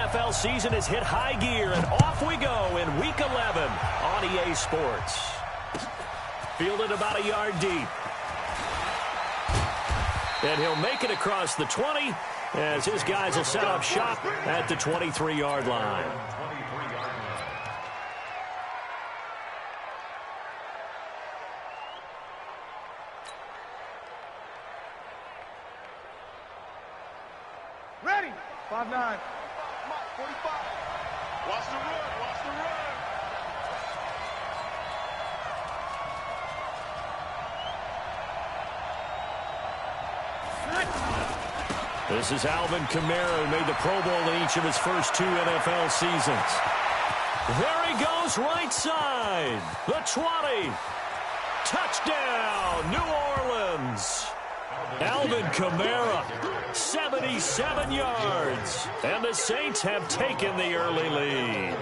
NFL season has hit high gear, and off we go in Week 11 on EA Sports. Fielded about a yard deep. And he'll make it across the 20 as his guys will set up shop at the 23-yard line. Ready. 5-9. 45. Watch the run. Watch the run. This is Alvin Kamara, who made the Pro Bowl in each of his first 2 NFL seasons. There he goes, right side. The 20. Touchdown, New Orleans. Alvin Kamara, 77 yards. And the Saints have taken the early lead.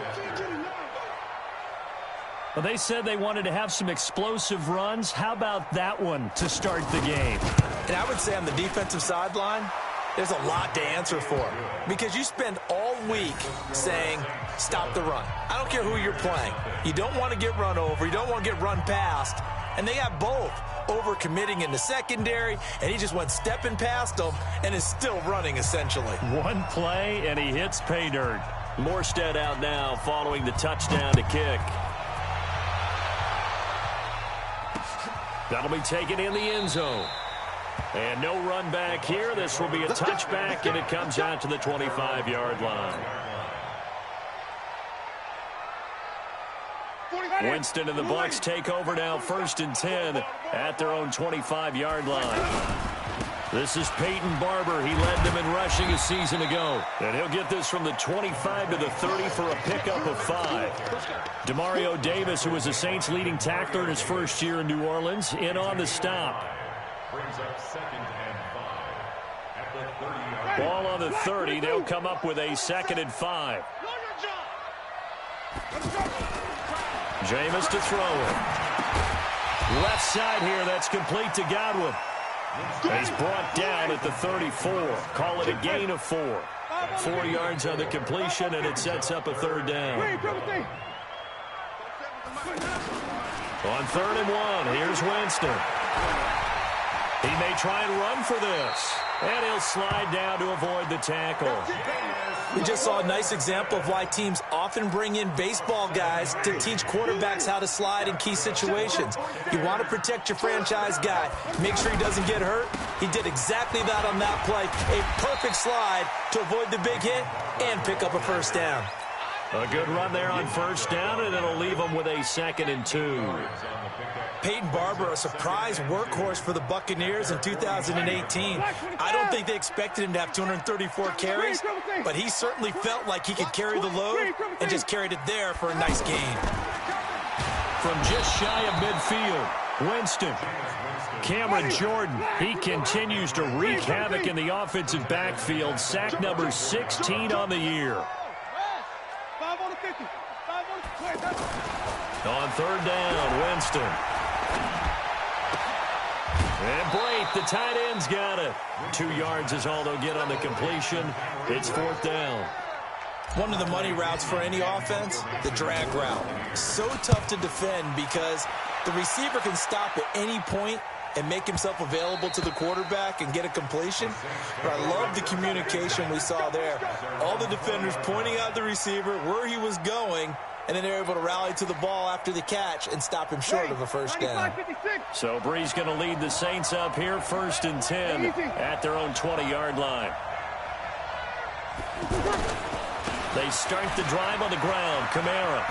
Well, they said they wanted to have some explosive runs. How about that one to start the game? And I would say on the defensive sideline, there's a lot to answer for because you spend all week saying, stop the run. I don't care who you're playing. You don't want to get run over. You don't want to get run past. And they got both. Over-committing in the secondary, and he just went stepping past them and is still running, essentially. One play, and he hits pay dirt. Morstead out now following the touchdown to kick. That'll be taken in the end zone. And no run back here. This will be a touchback, and it comes out to the 25-yard line. Winston and the BUCS take over now, 1st and 10 at their own 25-yard line. This is Peyton Barber. He led them in rushing a season ago. And he'll get this from the 25 to the 30 for a pickup of 5. Demario Davis, who was the Saints' leading tackler in his first year in New Orleans, in on the stop. Ball on the 30. They'll come up with a 2nd and 5. Jameis to throw it. Left side here, that's complete to Godwin. He's brought down at the 34. Call it a gain of 4. 4 yards on the completion, and it sets up a 3rd down. On 3rd and 1, here's Winston. He may try and run for this. And he'll slide down to avoid the tackle. We just saw a nice example of why teams often bring in baseball guys to teach quarterbacks how to slide in key situations. You want to protect your franchise guy. Make sure he doesn't get hurt. He did exactly that on that play. A perfect slide to avoid the big hit and pick up a 1st down. A good run there on 1st down, and it'll leave him with a 2nd and 2. Peyton Barber, a surprise workhorse for the Buccaneers in 2018. I don't think they expected him to have 234 carries, but he certainly felt like he could carry the load and just carried it there for a nice gain. From just shy of midfield, Winston. Cameron Jordan, he continues to wreak havoc in the offensive backfield. Sack number 16 on the year. On 3rd down, Winston. And Blake, the tight end's got it. 2 yards is all they'll get on the completion. It's 4th down. One of the money routes for any offense, the drag route. So tough to defend because the receiver can stop at any point and make himself available to the quarterback and get a completion. But I love the communication we saw there. All the defenders pointing out the receiver, where he was going, and then they're able to rally to the ball after the catch and stop him short of a 1st down. So Bree's going to lead the Saints up here, 1st and 10 at their own 20-yard line. They start the drive on the ground. Kamara.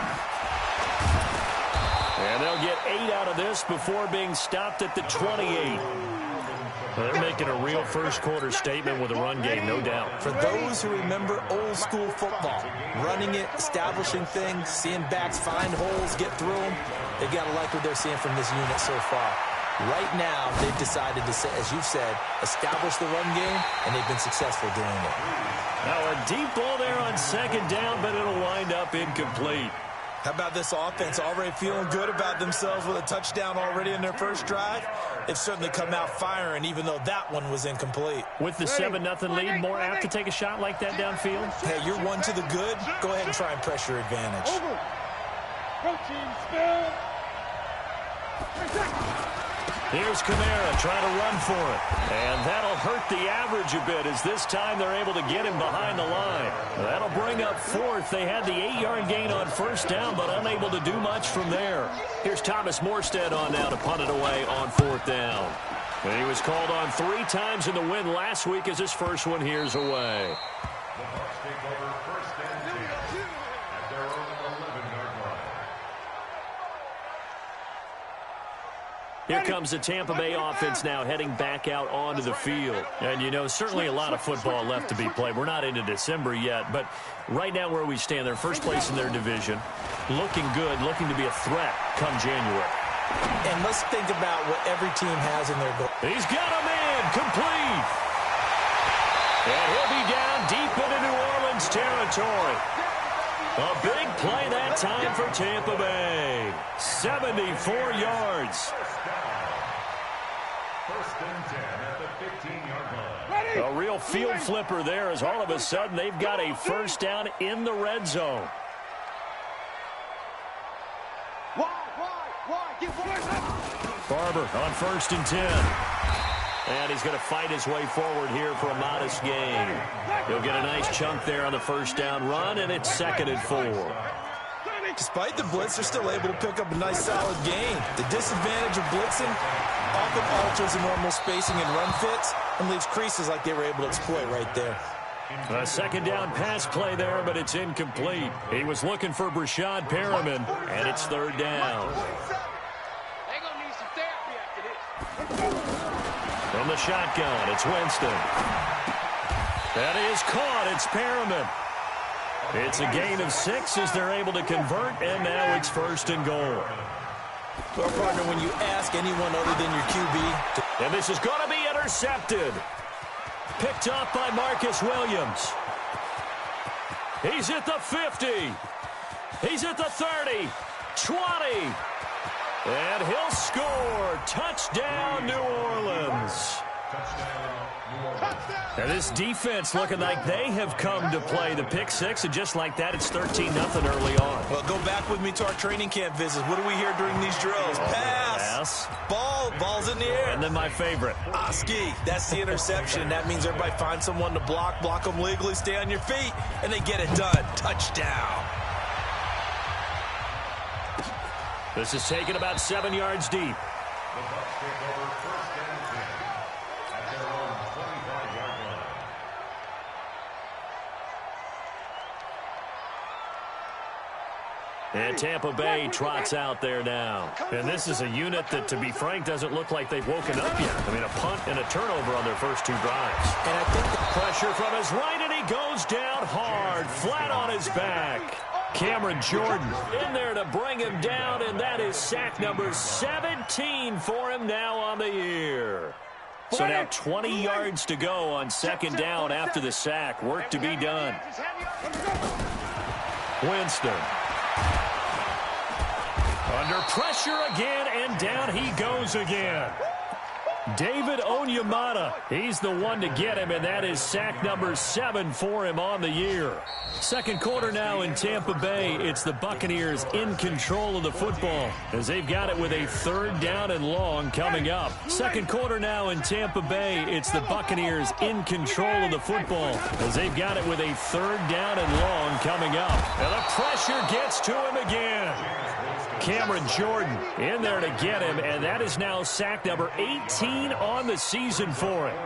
And they'll get 8 out of this before being stopped at the 28. They're making a real first-quarter statement with a run game, no doubt. For those who remember old-school football, running it, establishing things, seeing backs find holes, get through them, they've got to like what they're seeing from this unit so far. Right now, they've decided to, as you've said, establish the run game, and they've been successful doing it. Now a deep ball there on 2nd down, but it'll wind up incomplete. How about this offense already feeling good about themselves with a touchdown already in their first drive? They've certainly come out firing, even though that one was incomplete. With the 7-0 lead, more apt to take a shot like that downfield? Hey, you're one to the good. Go ahead and try and press your advantage. Here's Kamara trying to run for it. And that'll hurt the average a bit as this time they're able to get him behind the line. That'll bring up fourth. They had the 8-yard gain on first down, but unable to do much from there. Here's Thomas Morstead on now to punt it away on fourth down. And he was called on 3 times in the win last week as his first one here's away. The Bucs take over first and 10 at their own 11-yard line. Here comes the Tampa Bay offense now heading back out onto the field. And, you know, certainly a lot of football left to be played. We're not into December yet, but right now where we stand, they're first place in their division. Looking good, looking to be a threat come January. And let's think about what every team has in their goal. He's got a man complete. And he'll be down deep into New Orleans territory. A big play that time for Tampa Bay. 74 yards. First and 10 at the 15-yard line. A real field flipper there as all of a sudden they've got a first down in the red zone. Barber on first and 10. And he's going to fight his way forward here for a modest gain. He'll get a nice chunk there on the first down run, and it's 2nd and 4. Despite the blitz, they're still able to pick up a nice solid gain. The disadvantage of blitzing often alters the normal spacing and run fits and leaves creases like they were able to exploit right there. A second down pass play there, but it's incomplete. He was looking for Brashad Perriman, and it's 3rd down. From the shotgun, it's Winston. That is caught. It's Perriman. It's a gain of 6 as they're able to convert, and now it's 1st and goal. Well, partner, when you ask anyone other than your QB... And this is going to be intercepted. Picked up by Marcus Williams. He's at the 50. He's at the 30. 20. And he'll score. Touchdown, New Orleans. And this defense looking like they have come to play the pick 6, and just like that, it's 13-0 early on. Well, go back with me to our training camp visits. What do we hear during these drills? Pass. Ball's in the air. And then my favorite. Oski, that's the interception. That means everybody finds someone to block them legally, stay on your feet, and they get it done. Touchdown. This is taken about 7 yards deep. The Bucs take over first and 10 at their own 25-yard line. And Tampa Bay trots out there now. And this is a unit that, to be frank, doesn't look like they've woken up yet. I mean, a punt and a turnover on their first 2 drives. And I think the pressure from his right, and he goes down hard, flat on his back. Cameron Jordan in there to bring him down, and that is sack number 17 for him now on the year. So now 20 yards to go on 2nd down after the sack. Work to be done. Winston. Under pressure again, and down he goes again. David Onyemata, he's the one to get him, and that is sack number 7 for him on the year. Second quarter now in Tampa Bay. It's the Buccaneers in control of the football as they've got it with a 3rd down and long coming up. Second quarter now in Tampa Bay. It's the Buccaneers in control of the football as they've got it with a 3rd down and long coming up. And the pressure gets to him again. Cameron Jordan in there to get him, and that is now sack number 18 on the season for him.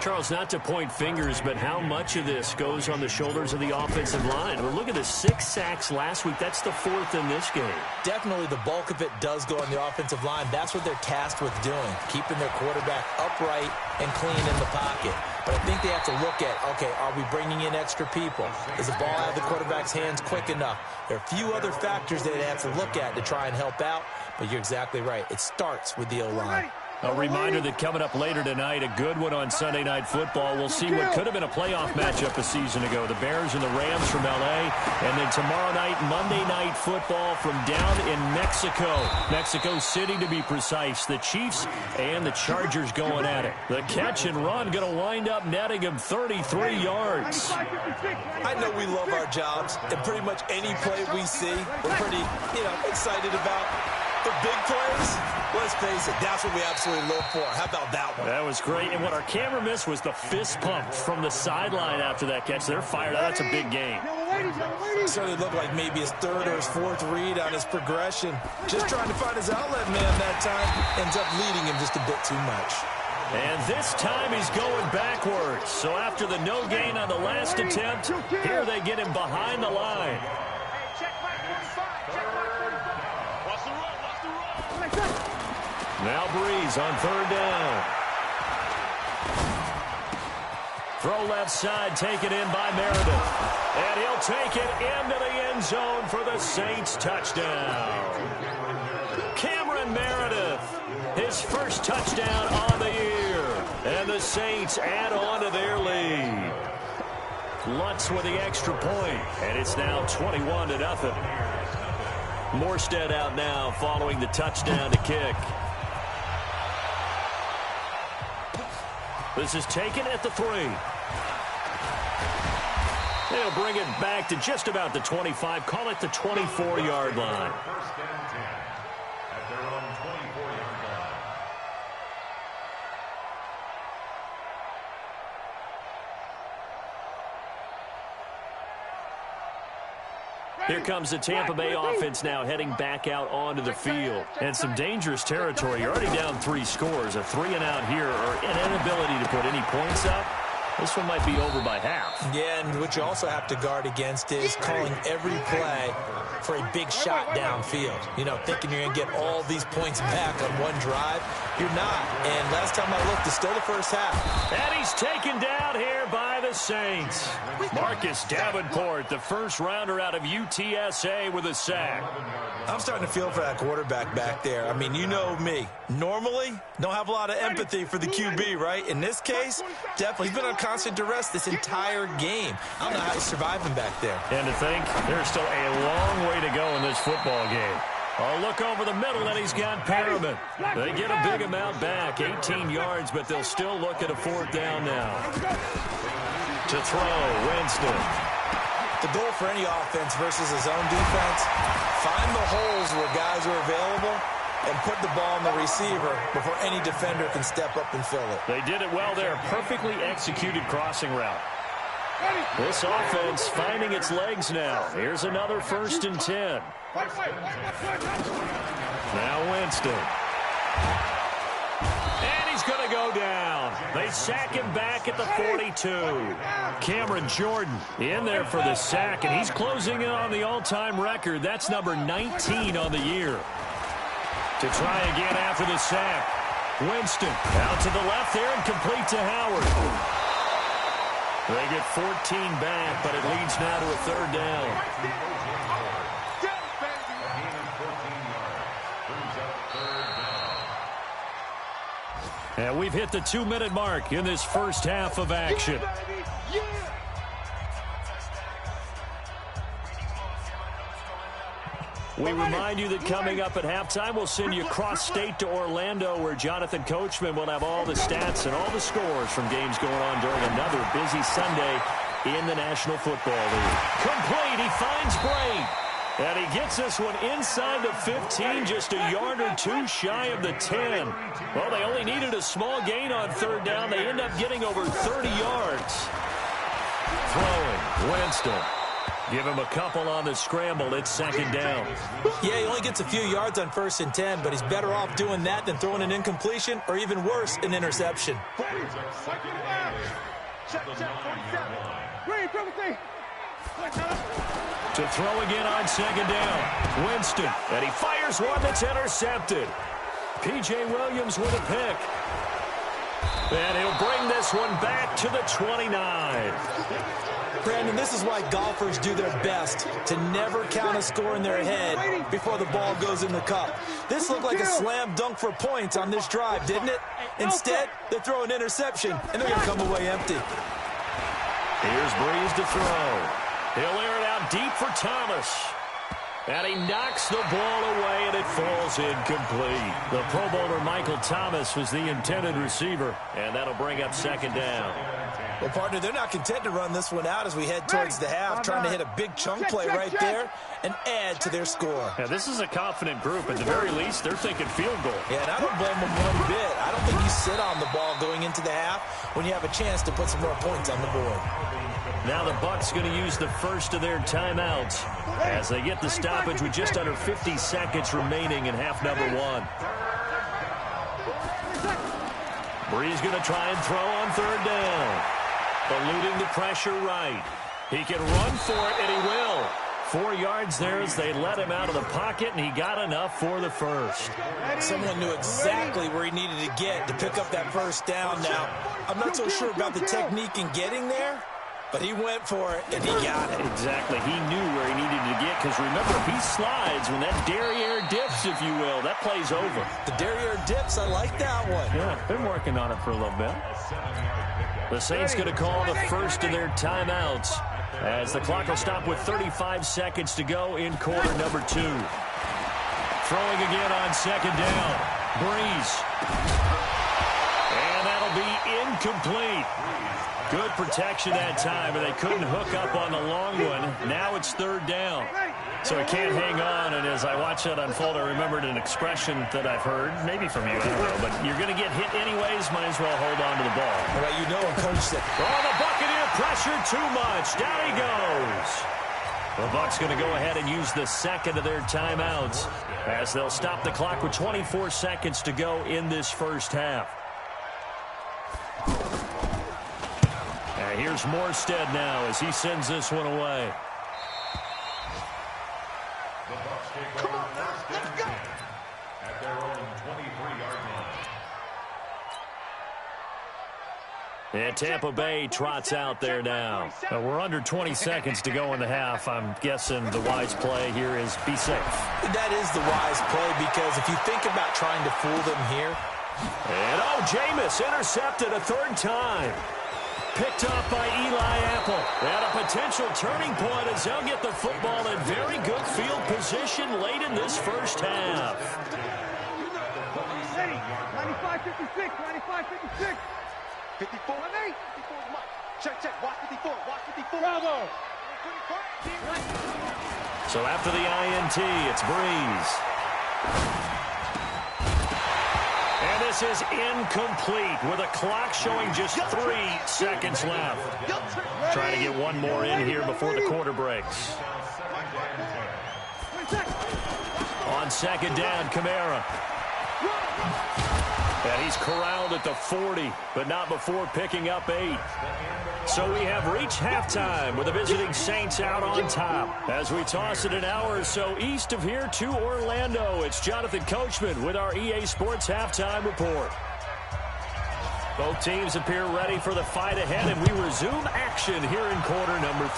Charles, not to point fingers, but how much of this goes on the shoulders of the offensive line? I mean, look at the 6 sacks last week. That's the 4th in this game. Definitely the bulk of it does go on the offensive line. That's what they're tasked with doing, keeping their quarterback upright and clean in the pocket. But I think they have to look at, okay, are we bringing in extra people? Is the ball out of the quarterback's hands quick enough? There are a few other factors they have to look at to try and help out, but you're exactly right. It starts with the O-line. A reminder that coming up later tonight, a good one on Sunday Night Football. We'll see what could have been a playoff matchup a season ago. The Bears and the Rams from L.A. And then tomorrow night, Monday Night Football from down in Mexico. Mexico City, to be precise. The Chiefs and the Chargers going at it. The catch and run going to wind up netting him 33 yards. I know we love our jobs, and pretty much any play we see, we're pretty, excited about. The big plays, let's face it, that's what we absolutely live for. How about that one? That was great. And what our camera missed was the fist pump from the sideline after that catch. They're fired out. That's a big game. It certainly looked like maybe his third or his fourth read on his progression. Just trying to find his outlet man that time. Ends up leading him just a bit too much. And this time he's going backwards. So after the no gain on the last attempt, here they get him behind the line. Now Breeze on third down. Throw left side, taken in by Meredith. And he'll take it into the end zone for the Saints touchdown. Cameron Meredith, his first touchdown on the year. And the Saints add on to their lead. Lutz with the extra point, and it's now 21-0. Morstead out now following the touchdown to kick. This is taken at the 3. They'll bring it back to just about the 25. Call it the 24-yard line. First and 10 at their own 24-yard line. Here comes the Tampa Bay offense now heading back out onto the field. And some dangerous territory. You're already down 3 scores. A 3-and-out here or an inability to put any points up. This one might be over by half. Yeah, and what you also have to guard against is calling every play for a big shot downfield. Thinking you're going to get all these points back on one drive. You're not. And last time I looked, it's still the first half. And he's taken down here by the Saints. Marcus Davenport, the first rounder out of UTSA with a sack. I'm starting to feel for that quarterback back there. I mean, you know me. Normally, don't have a lot of empathy for the QB, right? In this case, definitely. He's been on constant duress this entire game. I don't know how he's surviving back there. And to think, there's still a long way to go in this football game. A look over the middle, and he's got Perriman. They get a big amount back, 18 yards, but they'll still look at a 4th down now. To throw, Winston. The goal for any offense versus his own defense, find the holes where guys are available and put the ball on the receiver before any defender can step up and fill it. They did it well there. Perfectly executed crossing route. This offense finding its legs now. Here's another 1st and 10. Now Winston. And he's going to go down. They sack him back at the 42. Cameron Jordan in there for the sack, and he's closing in on the all-time record. That's number 19 on the year. To try again after the sack. Winston out to the left there and complete to Howard. They get 14 back, but it leads now to a 3rd down. And we've hit the 2-minute mark in this first half of action. We remind you that coming up at halftime, we'll send you cross-state to Orlando, where Jonathan Coachman will have all the stats and all the scores from games going on during another busy Sunday in the National Football League. Complete, he finds Brain. And he gets this one inside the 15, just a yard or 2 shy of the 10. Well, they only needed a small gain on 3rd down. They end up getting over 30 yards. Throwing, Winston. Give him a couple on the scramble. It's 2nd down. Yeah, he only gets a few yards on 1st and 10, but he's better off doing that than throwing an incompletion or even worse, an interception. To throw again on 2nd down. Winston, and he fires one that's intercepted. P.J. Williams with a pick. And he'll bring this one back to the 29. Brandon, this is why golfers do their best to never count a score in their head before the ball goes in the cup. This looked like a slam dunk for points on this drive, didn't it? Instead, they throw an interception, and they're going to come away empty. Here's Breeze to throw. He'll air it out deep for Thomas. And he knocks the ball away, and it falls incomplete. The Pro Bowler Michael Thomas was the intended receiver, and that'll bring up second down. Well, partner, they're not content to run this one out as we head towards the half, trying to hit a big chunk play right there and add to their score. Yeah, this is a confident group. At the very least, they're thinking field goal. Yeah, and I don't blame them one bit. I don't think you sit on the ball going into the half when you have a chance to put some more points on the board. Now the Bucs going to use the first of their timeouts as they get the stoppage with just under 50 seconds remaining in half number one. Breeze going to try and throw on third down. Eluding the pressure right. He can run for it, and he will. 4 yards there as they let him out of the pocket, and he got enough for the first. Someone knew exactly where he needed to get to pick up that first down. Now, I'm not so sure about the technique in getting there, but he went for it, and he got it. Exactly. He knew where he needed to get, because remember, if he slides, when that derriere dips, if you will, that play's over. The derriere dips, I like that one. Yeah, been working on it for a little bit. The Saints going to call the first of their timeouts as the clock will stop with 35 seconds to go in quarter number 2. Throwing again on second down. Breeze. And that'll be incomplete. Good protection that time, and they couldn't hook up on the long one. Now it's third down. So he can't hang on, and as I watch that unfold, I remembered an expression that I've heard, maybe from you, I don't know, but you're going to get hit anyways, might as well hold on to the ball. All right, you know a coach said, oh, the Buccaneer pressure too much. Down he goes. The Bucs going to go ahead and use the second of their timeouts as they'll stop the clock with 24 seconds to go in this first half. And here's Morstead now as he sends this one away. Come on, let's go. At their own 23-yard line. And Tampa Bay trots out there now. We're under 20 seconds to go in the half. I'm guessing the wise play here is be safe. That is the wise play, because if you think about trying to fool them here. And Jameis intercepted a third time. Picked off by Eli Apple. And a potential turning point as they'll get the football in very good field position late in this first half. 95-56, 95-56. 54. 54 is Mike. Check. Watch 54. Watch 54. Bravo. So after the INT, it's Breeze. And this is incomplete with a clock showing just 3 seconds left. Trying to get one more in here before the quarter breaks. On second down, Kamara. And he's corralled at the 40, but not before picking up 8. So we have reached halftime with the visiting Saints out on top. As we toss it an hour or so east of here to Orlando, it's Jonathan Coachman with our EA Sports Halftime Report. Both teams appear ready for the fight ahead, and we resume action here in quarter number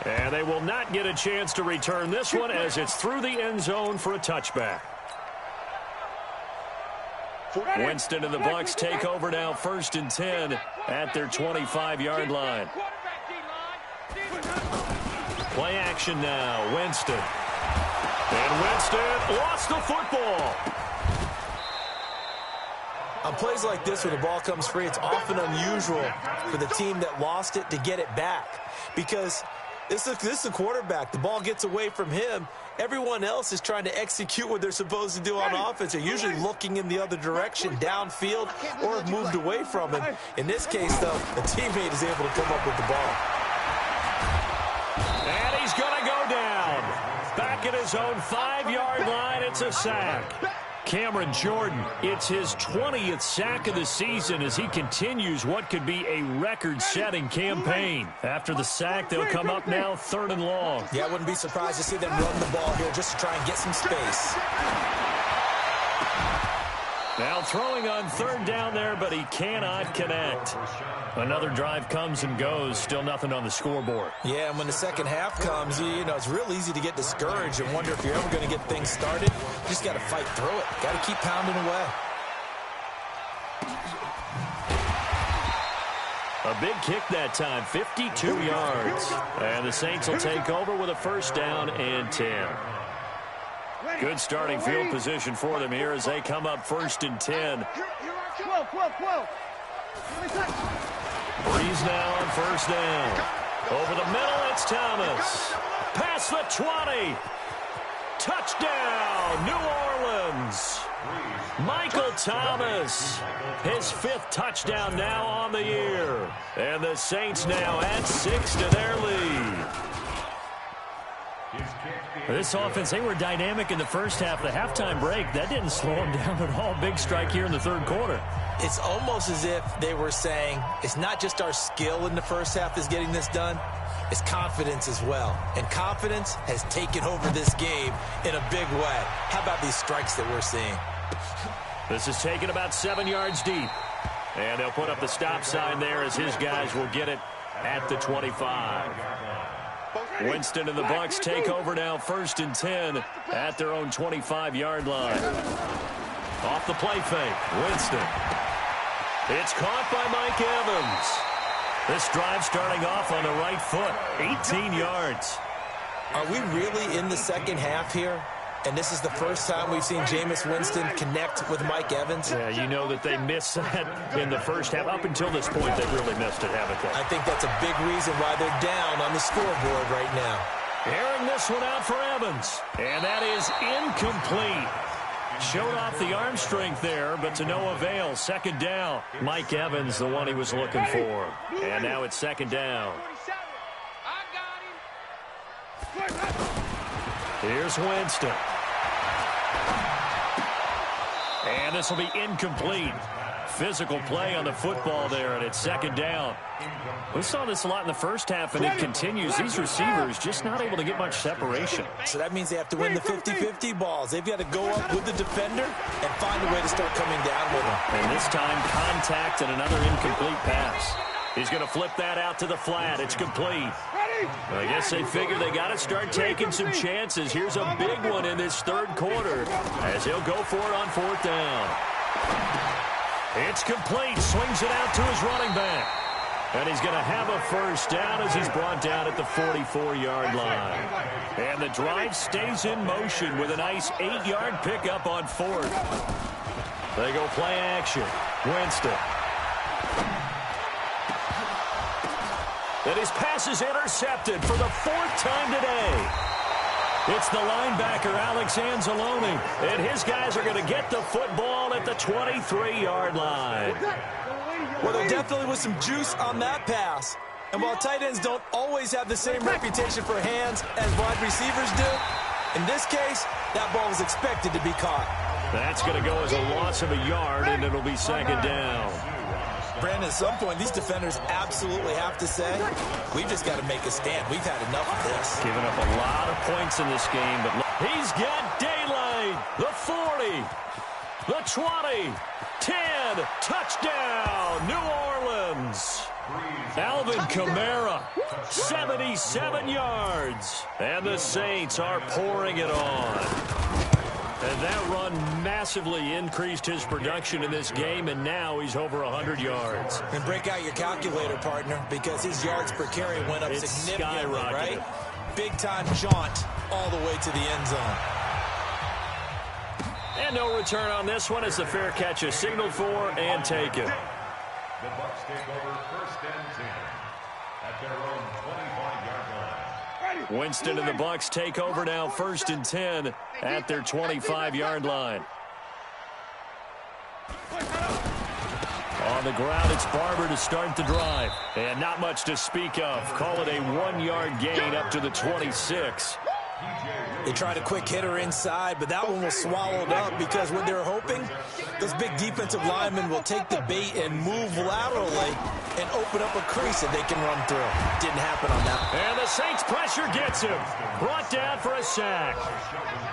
3. And they will not get a chance to return this one as it's through the end zone for a touchback. Winston and the Bucs take over now, 1st and 10 at their 25-yard line. Play action now, Winston. And Winston lost the football. On plays like this where the ball comes free, it's often unusual for the team that lost it to get it back, because this is the quarterback. The ball gets away from him. Everyone else is trying to execute what they're supposed to do on offense. They're usually looking in the other direction, downfield, or have moved away from him. In this case, though, the teammate is able to come up with the ball. And he's going to go down. Back at his own 5-yard line, it's a sack. Cameron Jordan, it's his 20th sack of the season as he continues what could be a record-setting campaign. After the sack, they'll come up now 3rd and long. Yeah, I wouldn't be surprised to see them run the ball here just to try and get some space. Now throwing on third down there, but he cannot connect. Another drive comes and goes. Still nothing on the scoreboard. Yeah, and when the second half comes, you know, it's real easy to get discouraged and wonder if you're ever going to get things started. You just got to fight through it. Got to keep pounding away. A big kick that time, 52 yards. And the Saints will take over with a first down and 10. Good starting field position for them here as they come up first and 10. 12. Breeze now on first down. Over the middle, it's Thomas. Past the 20. Touchdown, New Orleans. Michael Thomas, his 5th touchdown now on the year. And the Saints now add 6 to their lead. This offense, they were dynamic in the first half. The halftime break, that didn't slow them down at all. Big strike here in the third quarter. It's almost as if they were saying, it's not just our skill in the first half that's getting this done, it's confidence as well. And confidence has taken over this game in a big way. How about these strikes that we're seeing? This is taken about 7 yards deep. And they'll put up the stop sign there as his guys will get it at the 25. Winston and the BUCS take over now first and 10 at their own 25-yard line. Off the play fake, Winston. It's caught by Mike Evans. This drive starting off on the right foot, 18 yards. Are we really in the second half here? And this is the first time we've seen Jameis Winston connect with Mike Evans? Yeah, you know that they missed that in the first half. Up until this point, they've really missed it, haven't they? I think that's a big reason why they're down on the scoreboard right now. Airing this one out for Evans. And that is incomplete. Showed off the arm strength there, but to no avail. Second down. Mike Evans, the one he was looking for. And now it's second down. Here's Winston. And this will be incomplete. Physical play on the football there, and it's second down. We saw this a lot in the first half, and it continues. These receivers just not able to get much separation. So that means they have to win the 50-50 balls. They've got to go up with the defender and find a way to start coming down with them. And this time, contact and another incomplete pass. He's going to flip that out to the flat. It's complete. I guess they figure they got to start taking some chances. Here's a big one in this third quarter as he'll go for it on fourth down. It's complete. Swings it out to his running back. And he's going to have a first down as he's brought down at the 44-yard line. And the drive stays in motion with a nice 8-yard pickup on fourth. They go play action. Winston. And his pass is intercepted for the 4th time today. It's the linebacker, Alex Anzalone, and his guys are going to get the football at the 23-yard line. Well, there definitely was some juice on that pass. And while tight ends don't always have the same reputation for hands as wide receivers do, in this case, that ball was expected to be caught. That's going to go as a loss of a yard, and it'll be second down. Brandon, at some point, these defenders absolutely have to say, we've just got to make a stand. We've had enough of this. Giving up a lot of points in this game, but he's got daylight. The 40, the 20, 10, touchdown, New Orleans. Alvin Kamara, 77 yards. And the Saints are pouring it on. And that run massively increased his production in this game, and now he's over 100 yards. And break out your calculator, partner, because his yards per carry went up significantly, right? Big-time jaunt all the way to the end zone. And no return on this one as the fair catch is signaled for and taken. The BUCS take over first and 10 at their own 25-yard line. Winston and the BUCS take over now first and 10 at their 25-yard line. On the ground, it's Barber to start the drive. And not much to speak of. Call it a 1-yard gain up to the 26. They tried a quick hitter inside, but that one was swallowed up because what they're hoping, those big defensive linemen will take the bait and move laterally and open up a crease that they can run through. Didn't happen on that. And the Saints pressure gets him. Brought down for a sack.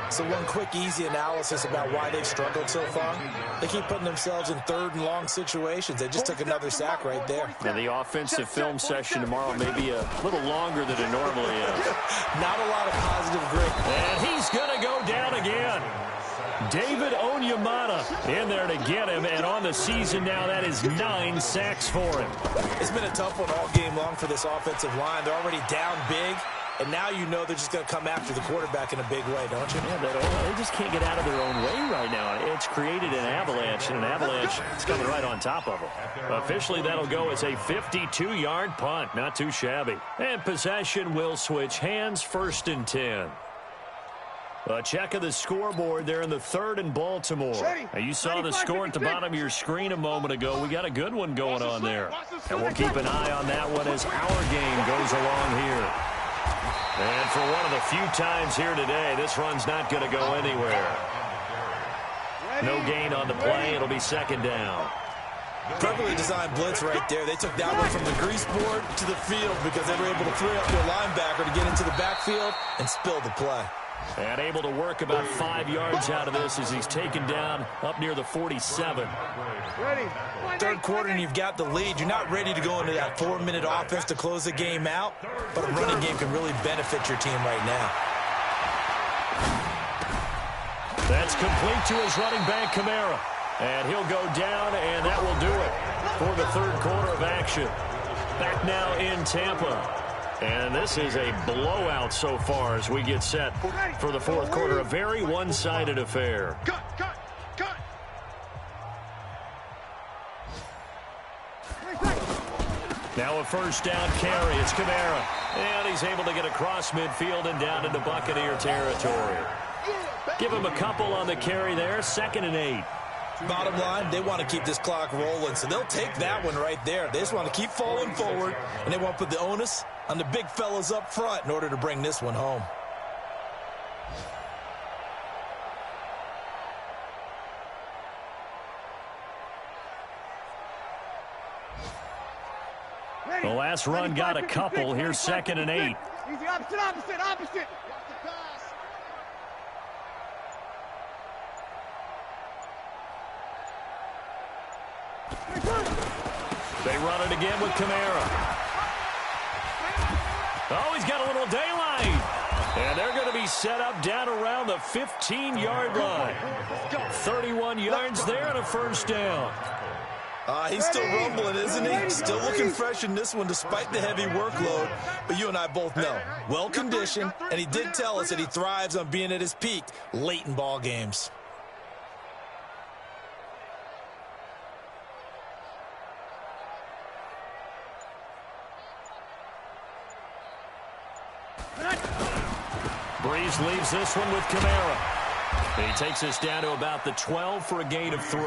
So one quick, easy analysis about why they've struggled so far. They keep putting themselves in third and long situations. They just took another sack right there. Now the offensive film session tomorrow may be a little longer than it normally is. Not a lot of positive grit. And he's going to go down again. David Onyemata in there to get him, and on the season now, that is 9 sacks for him. It's been a tough one all game long for this offensive line. They're already down big, and now you know they're just going to come after the quarterback in a big way, don't you? Yeah, they just can't get out of their own way right now. It's created an avalanche, and an avalanche is coming right on top of them. Officially, that'll go as a 52-yard punt. Not too shabby. And possession will switch hands, 1st and 10. A check of the scoreboard there in the 3rd and Baltimore. Now, you saw the score at the bottom of your screen a moment ago. We got a good one going on there. And we'll keep an eye on that one as our game goes along here. And for one of the few times here today, this run's not going to go anywhere. No gain on the play. It'll be 2nd down. Perfectly designed blitz right there. They took that one from the grease board to the field because they were able to free up their linebacker to get into the backfield and spill the play. And able to work about 5 yards out of this as he's taken down up near the 47. Third quarter and you've got the lead. You're not ready to go into that 4-minute offense to close the game out, but a running game can really benefit your team right now. That's complete to his running back, Kamara. And he'll go down, and that will do it for the 3rd quarter of action. Back now in Tampa. And this is a blowout so far as we get set for the 4th quarter. A very one-sided affair. Now a 1st down carry. It's Kamara. And he's able to get across midfield and down into Buccaneer territory. Give him a couple on the carry there. 2nd and 8. Bottom line, they want to keep this clock rolling, so they'll take that one right there. They just want to keep falling forward, and they want to put the onus on the big fellas up front in order to bring this one home. The last run got a couple. Here's 2nd and 8. Easy, opposite. They run it again with Kamara. Oh, he's got a little daylight. And they're going to be set up down around the 15-yard line. 31 yards there and a 1st down. He's still rumbling, isn't he? Still looking fresh in this one despite the heavy workload. But you and I both know, well-conditioned, and he did tell us that he thrives on being at his peak late in ball games. Breeze leaves this one with Kamara. He takes us down to about the 12 for a gain of 3.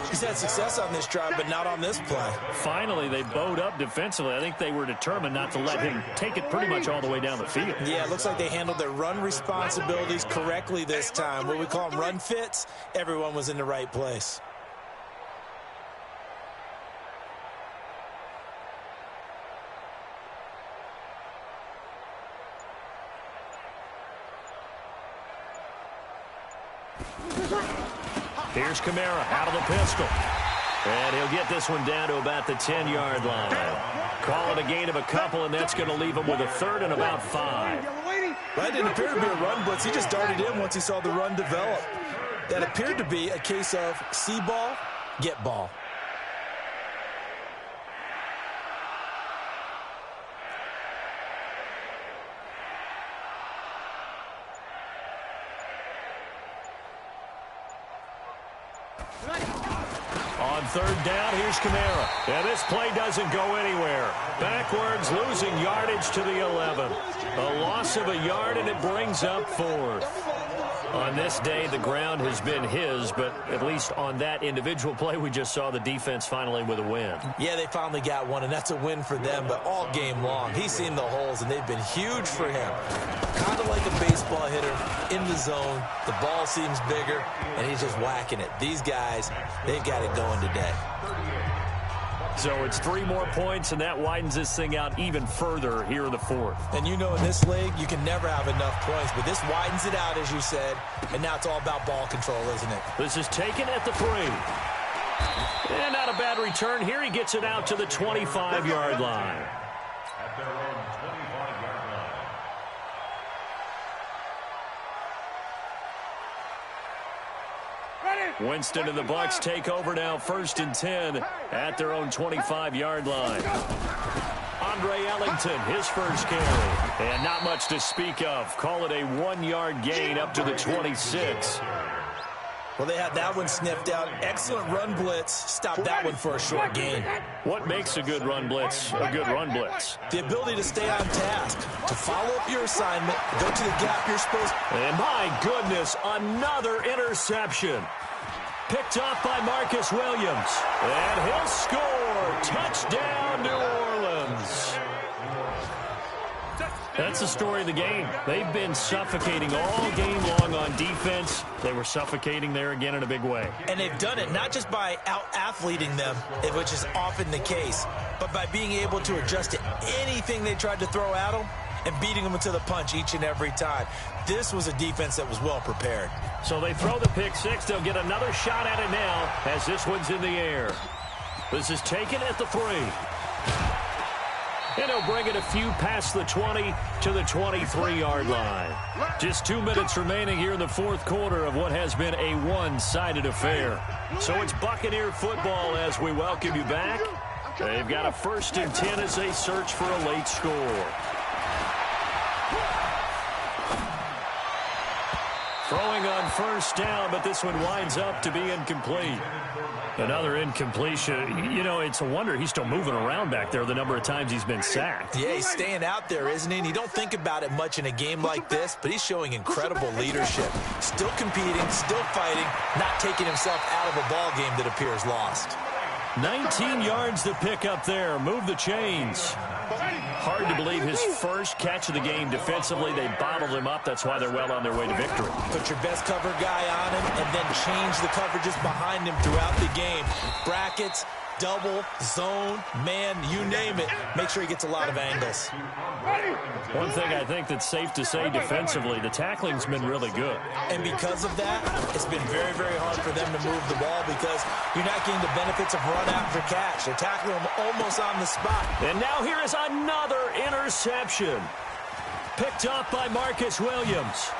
He's had success on this drive, but not on this play. Finally, they bowed up defensively. I think they were determined not to let him take it pretty much all the way down the field. Yeah, it looks like they handled their run responsibilities correctly this time. What we call them run fits, everyone was in the right place. Here's Kamara out of the pistol. And he'll get this one down to about the 10-yard line. Call it a gain of a couple, and that's going to leave him with a 3rd and about 5. That didn't appear to be a run blitz. He just darted in once he saw the run develop. That appeared to be a case of see ball, get ball. On 3rd down, here's Kamara. And this play doesn't go anywhere. Backwards, losing yardage to the 11. A loss of a yard, and it brings up 4th. On this day, the ground has been his, but at least on that individual play, we just saw the defense finally with a win. Yeah, they finally got one, and that's a win for them, but all game long, he's seen the holes, and they've been huge for him. Kind of baseball hitter in the zone. The ball seems bigger, and he's just whacking it. These guys, they've got it going today. So it's 3 more points, and that widens this thing out even further here in the fourth. And you know in this league, you can never have enough points, but this widens it out, as you said, and now it's all about ball control, isn't it? This is taken at the 3. And not a bad return here. He gets it out to the 25-yard line. At their own 25-yard line. Winston and the BUCS take over now, 1st and 10 at their own 25-yard line. Andre Ellington, his first carry. And not much to speak of. Call it a 1-yard gain up to the 26. Well, they had that one sniffed out. Excellent run blitz. Stopped that one for a short gain. What makes a good run blitz a good run blitz? The ability to stay on task, to follow up your assignment, go to the gap you're supposed to. And my goodness, another interception. Picked off by Marcus Williams. And he'll score. Touchdown, New Orleans. That's the story of the game. They've been suffocating all game long on defense. They were suffocating there again in a big way. And they've done it not just by out-athleting them, which is often the case, but by being able to adjust to anything they tried to throw at them and beating them to the punch each and every time. This was a defense that was well prepared. So they throw the pick 6. They'll get another shot at it now as this one's in the air. This is taken at the 3. And he'll bring it a few past the 20 to the 23-yard line. Just 2 minutes remaining here in the fourth quarter of what has been a one-sided affair. So it's Buccaneer football as we welcome you back. They've got a 1st and 10 as they search for a late score. Throwing on 1st down, but this one winds up to be incomplete. Another incompletion. You know, it's a wonder he's still moving around back there the number of times he's been sacked. Yeah, he's staying out there, isn't he? And you don't think about it much in a game like this, but he's showing incredible leadership. Still competing, still fighting, not taking himself out of a ball game that appears lost. 19 yards to pick up there. Move the chains. Hard to believe his first catch of the game defensively. They bottled him up. That's why they're well on their way to victory. Put your best cover guy on him and then change the coverages behind him throughout the game. Brackets, double, zone, man, you name it. Make sure he gets a lot of angles. One thing I think that's safe to say defensively, the tackling's been really good. And because of that, it's been very, very hard for them to move the ball because you're not getting the benefits of run after catch. They're tackling him almost on the spot. And now here is another interception. Picked off by Marcus Williams.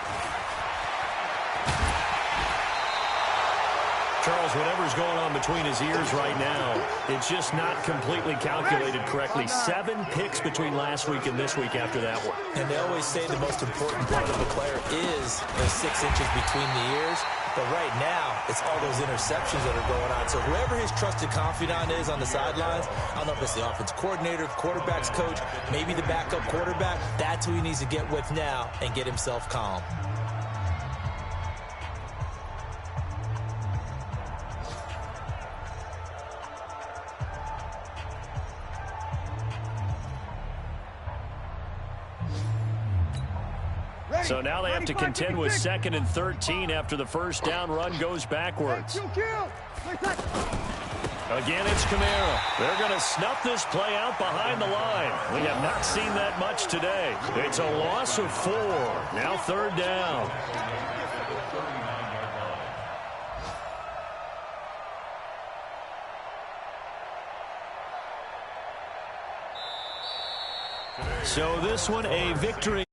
Charles, whatever's going on between his ears right now, it's just not completely calculated correctly. 7 picks between last week and this week after that one. And they always say the most important part of a player is those 6 inches between the ears. But right now, it's all those interceptions that are going on. So whoever his trusted confidant is on the sidelines, I don't know if it's the offense coordinator, quarterback's coach, maybe the backup quarterback, that's who he needs to get with now and get himself calm. So now they have to contend with 2nd and 13 after the first down run goes backwards. Again, it's Kamara. They're going to snuff this play out behind the line. We have not seen that much today. It's a loss of 4. Now 3rd down. So this one a victory.